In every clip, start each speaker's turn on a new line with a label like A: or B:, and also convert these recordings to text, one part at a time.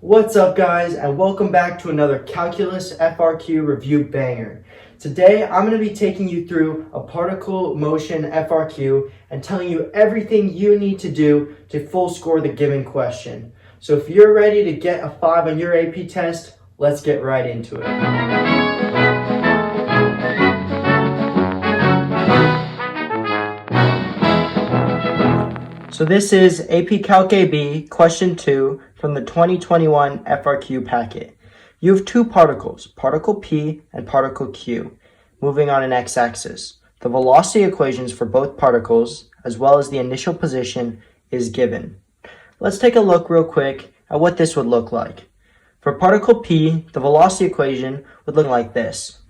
A: What's up, guys, and welcome back to another Calculus FRQ review banger. Today I'm going to be taking you through a particle motion FRQ and telling you everything you need to do to full score the given question. So if you're ready to get a 5 on your AP test, let's get right into it. So this is AP Calc AB question 2 from the 2021 FRQ packet. You have two particles, particle P and particle Q, moving on an x-axis. The velocity equations for both particles, as well as the initial position, is given. Let's take a look real quick at what this would look like. For particle P, the velocity equation would look like this.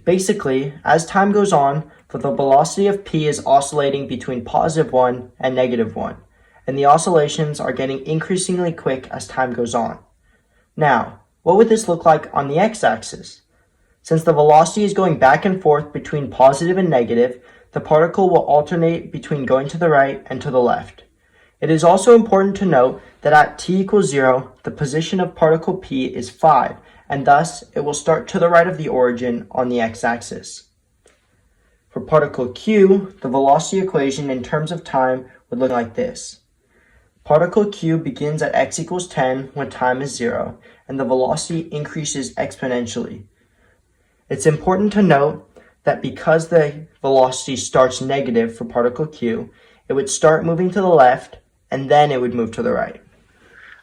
A: Basically, as time goes on, the velocity of P is oscillating between +1 and -1, and the oscillations are getting increasingly quick as time goes on. Now, what would this look like on the x-axis? Since the velocity is going back and forth between positive and negative, the particle will alternate between going to the right and to the left. It is also important to note that at t equals 0, the position of particle P is 5, and thus it will start to the right of the origin on the x-axis. For particle Q, the velocity equation in terms of time would look like this. Particle Q begins at x equals 10 when time is 0, and the velocity increases exponentially. It's important to note that because the velocity starts negative for particle Q, it would start moving to the left, and then it would move to the right.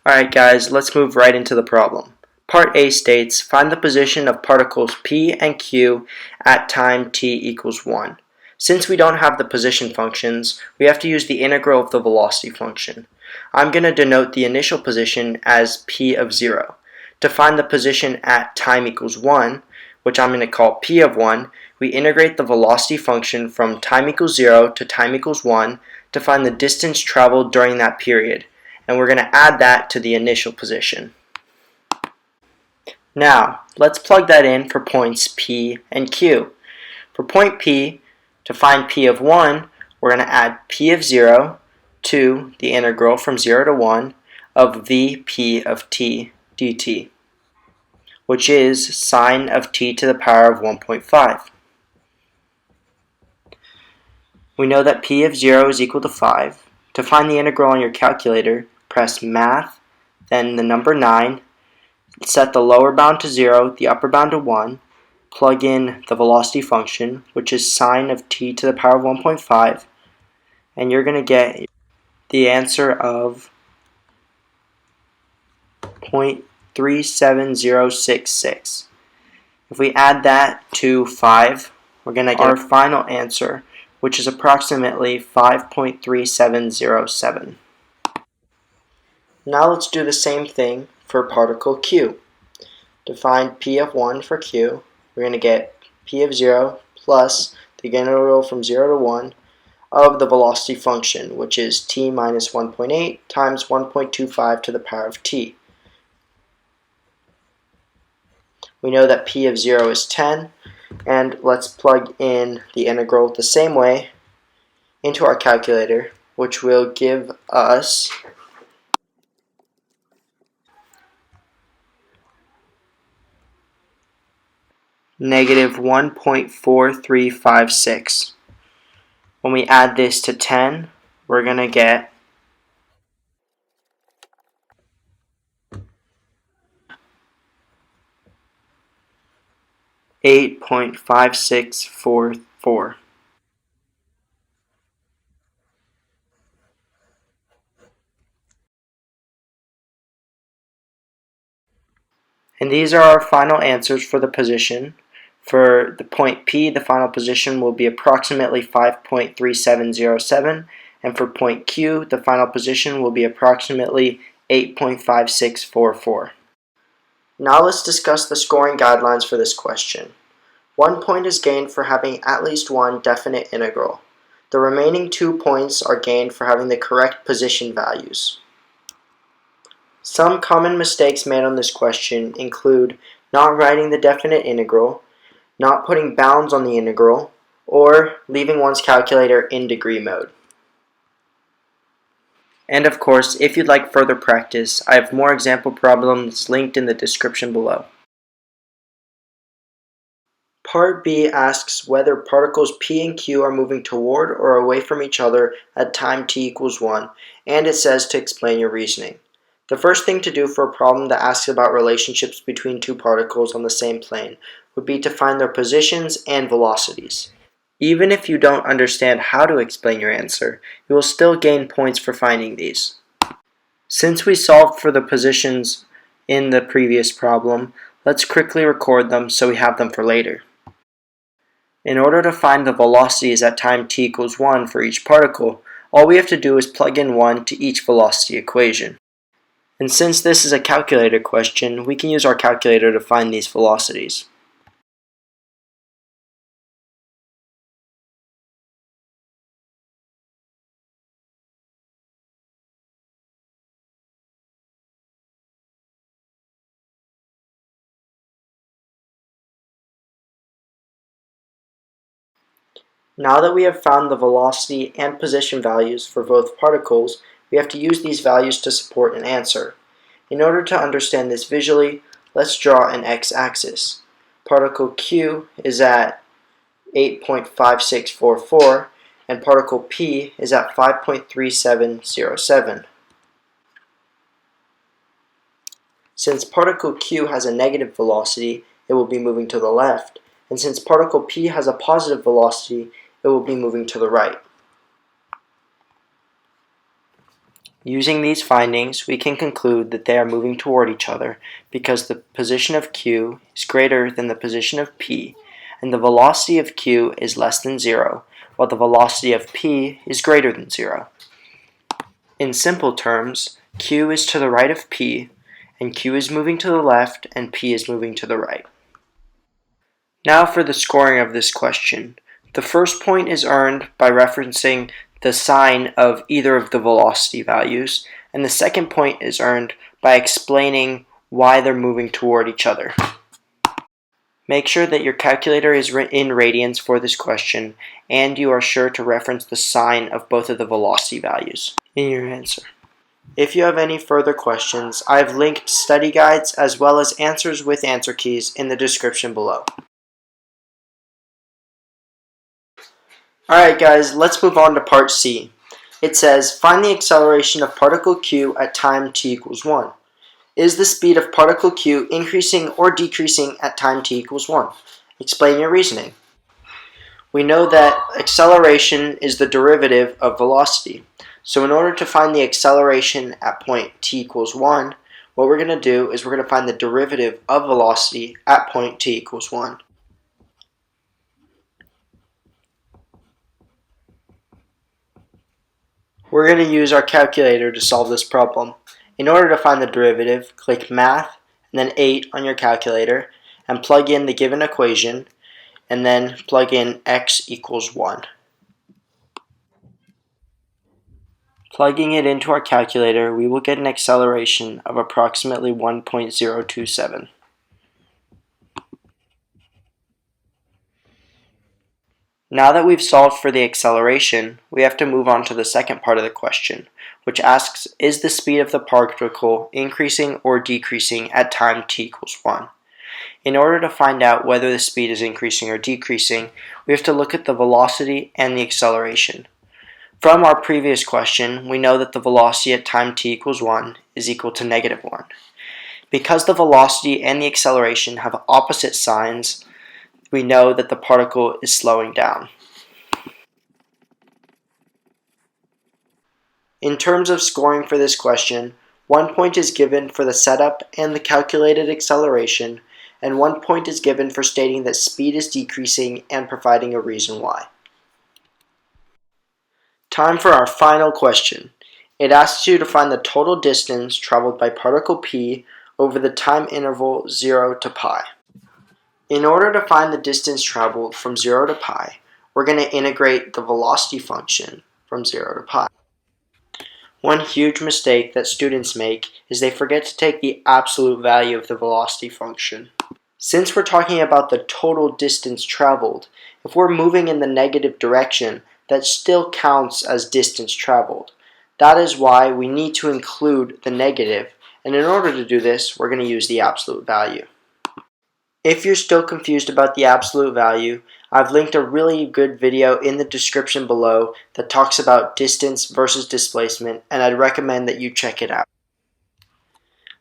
A: Alright guys, let's move right into the problem. Part A states, find the position of particles P and Q at time t equals 1. Since we don't have the position functions, we have to use the integral of the velocity function. I'm going to denote the initial position as P of 0. To find the position at time equals 1, which I'm going to call P of 1, we integrate the velocity function from time equals 0 to time equals 1 to find the distance traveled during that period, and we're going to add that to the initial position. Now, let's plug that in for points P and Q. For point P, to find P of 1, we're going to add P of 0 to the integral from 0 to 1 of Vp of t dt, which is sine of t to the power of 1.5. We know that P of 0 is equal to 5. To find the integral on your calculator, press Math, then the number 9, set the lower bound to 0, the upper bound to 1, plug in the velocity function, which is sine of t to the power of 1.5, and you're going to get the answer of 0.37066. If we add that to 5, we're going to get our final answer, which is approximately 5.3707. Now let's do the same thing for particle Q. To find P of 1 for Q, we're going to get P of 0 plus the integral from 0 to 1 of the velocity function, which is t minus 1.8 times 1.25 to the power of t. We know that P of 0 is 10, and let's plug in the integral the same way into our calculator, which will give us negative 1.4356. When we add this to 10, we're going to get .5644. And these are our final answers for the position. For the point P, the final position will be approximately 5.3707, and for point Q, the final position will be approximately 8.5644. Now let's discuss the scoring guidelines for this question. 1 point is gained for having at least one definite integral. The remaining 2 points are gained for having the correct position values. Some common mistakes made on this question include not writing the definite integral, not putting bounds on the integral, or leaving one's calculator in degree mode. And of course, if you'd like further practice, I have more example problems linked in the description below. Part B asks whether particles P and Q are moving toward or away from each other at time t equals 1, and it says to explain your reasoning. The first thing to do for a problem that asks about relationships between two particles on the same plane would be to find their positions and velocities. Even if you don't understand how to explain your answer, you will still gain points for finding these. Since we solved for the positions in the previous problem, let's quickly record them so we have them for later. In order to find the velocities at time t equals 1 for each particle, all we have to do is plug in 1 to each velocity equation. And since this is a calculator question, we can use our calculator to find these velocities. Now that we have found the velocity and position values for both particles, we have to use these values to support an answer. In order to understand this visually, let's draw an x-axis. Particle Q is at 8.5644 and particle P is at 5.3707. Since particle Q has a negative velocity, it will be moving to the left, and since particle P has a positive velocity, it will be moving to the right. Using these findings, we can conclude that they are moving toward each other because the position of Q is greater than the position of P, and the velocity of Q is less than 0, while the velocity of P is greater than 0. In simple terms, Q is to the right of P, and Q is moving to the left, and P is moving to the right. Now for the scoring of this question. The first point is earned by referencing the sign of either of the velocity values, and the second point is earned by explaining why they're moving toward each other. Make sure that your calculator is in radians for this question, and you are sure to reference the sign of both of the velocity values in your answer. If you have any further questions, I have linked study guides as well as answers with answer keys in the description below. Alright guys, let's move on to part C. It says, find the acceleration of particle Q at time t equals 1. Is the speed of particle Q increasing or decreasing at time t equals 1? Explain your reasoning. We know that acceleration is the derivative of velocity. So in order to find the acceleration at point t equals 1, what we're going to do is we're going to find the derivative of velocity at point t equals 1. We're going to use our calculator to solve this problem. In order to find the derivative, click Math and then 8 on your calculator and plug in the given equation and then plug in x equals 1. Plugging it into our calculator, we will get an acceleration of approximately 1.027. Now that we've solved for the acceleration, we have to move on to the second part of the question, which asks, is the speed of the particle increasing or decreasing at time t equals 1? In order to find out whether the speed is increasing or decreasing, we have to look at the velocity and the acceleration. From our previous question, we know that the velocity at time t equals 1 is equal to -1. Because the velocity and the acceleration have opposite signs, we know that the particle is slowing down. In terms of scoring for this question, 1 point is given for the setup and the calculated acceleration, and 1 point is given for stating that speed is decreasing and providing a reason why. Time for our final question. It asks you to find the total distance traveled by particle P over the time interval 0 to pi. In order to find the distance traveled from 0 to pi, we're going to integrate the velocity function from 0 to pi. One huge mistake that students make is they forget to take the absolute value of the velocity function. Since we're talking about the total distance traveled, if we're moving in the negative direction, that still counts as distance traveled. That is why we need to include the negative, and in order to do this, we're going to use the absolute value. If you're still confused about the absolute value, I've linked a really good video in the description below that talks about distance versus displacement, and I'd recommend that you check it out.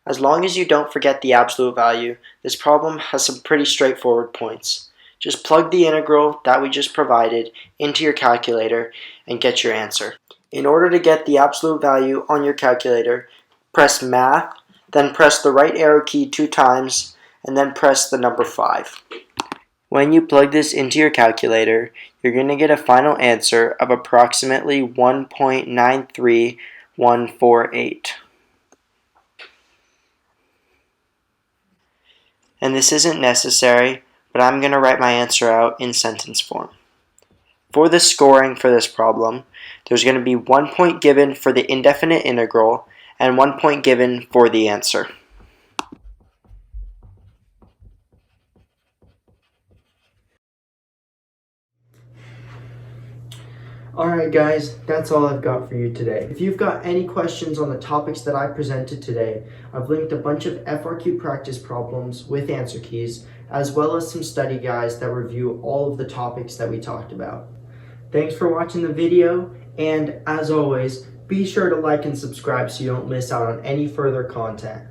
A: As long as you don't forget the absolute value, this problem has some pretty straightforward points. Just plug the integral that we just provided into your calculator and get your answer. In order to get the absolute value on your calculator, press Math, then press the right arrow key 2 times, and then press the number 5. When you plug this into your calculator, you're going to get a final answer of approximately 1.93148. And this isn't necessary, but I'm going to write my answer out in sentence form. For the scoring for this problem, there's going to be 1 point given for the indefinite integral and 1 point given for the answer. Alright guys, that's all I've got for you today. If you've got any questions on the topics that I presented today, I've linked a bunch of FRQ practice problems with answer keys, as well as some study guides that review all of the topics that we talked about. Thanks for watching the video, and as always, be sure to like and subscribe so you don't miss out on any further content.